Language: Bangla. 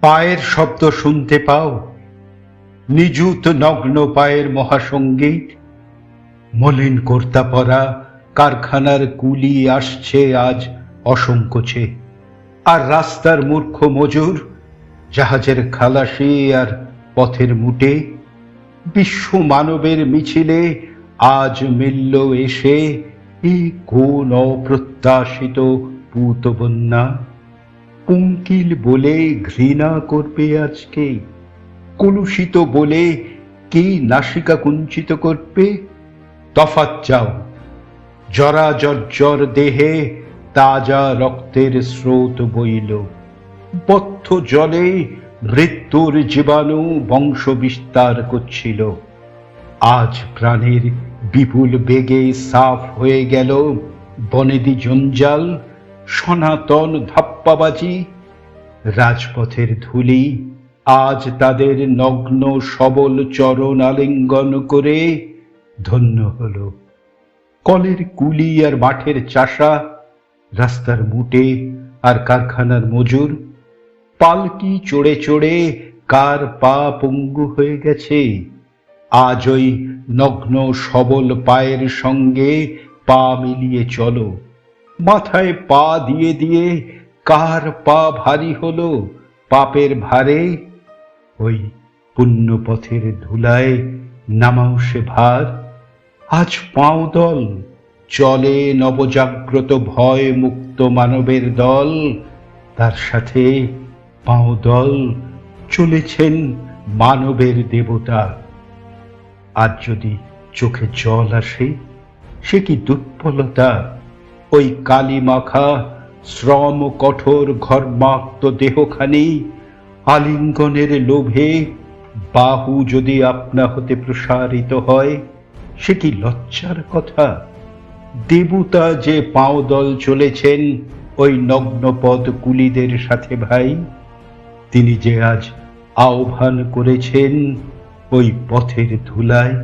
পায়ের শব্দ শুনতে পাও, নিযুত নগ্ন পায়ের মহাসঙ্গীত। মলিন কর্তা পরা কারখানার কুলি আসছে আজ অসংকোচে, আর রাস্তার মূর্খ মজুর জাহাজের খালাসি আর পথের মুটে। বিশ্ব মানবের মিছিলে আজ মিলল এসে এই কোন অপ্রত্যাশিত পূতবন্যা। উঙ্কিল বলে ঘৃণা করবে আজকে, কলুষিত বলে কি নাসিকা কুঞ্চিত করবে? তফাৎ চাও, জরা জর্জর দেহে তাজা রক্তের স্রোত বইল, বদ্ধ জলে মৃত্যুর জীবাণু বংশ বিস্তার করছিল। আজ প্রাণের বিপুল বেগে সাফ হয়ে গেল বনেদি জঞ্জাল, সনাতন ধাপ্পাবাজি। রাজপথের ধূলি আজ তাদের নগ্ন সবল চরণ আলিঙ্গন করে ধন্য হল। কলের কুলি আর মাঠের চাষা, রাস্তার মুটে আর কারখানার মজুর, পালকি চড়ে চড়ে কার পা পঙ্গু হয়ে গেছে। আজ ওই নগ্ন সবল পায়ের সঙ্গে পা মিলিয়ে চলো। মাথায় পা দিয়ে দিয়ে কার পা ভারী হলো পাপের ভারে? ওই পুণ্যপথের ধুলায় নামাও সে ভার। আজ পাঁও দল চলে নবজাগ্রত ভয় মুক্ত মানবের দল, তার সাথে পাঁও দল চলেছেন মানবের দেবতা। আজ যদি চোখে জল আসে, সে কি দুর্বলতা? ওই কালি মাখা শ্রম কঠোর ঘর্মাক্ত দেহখানি আলিঙ্গনের লোভে বাহু যদি আপনা হতে প্রসারিত হয়, সে কি লজ্জার কথা? দেবতা যে পাঁও দল চলেছেন ওই নগ্নপদ কুলিদের সাথে ভাই, তিনি যে আজ আহ্বান করেছেন ওই পথের ধুলায়।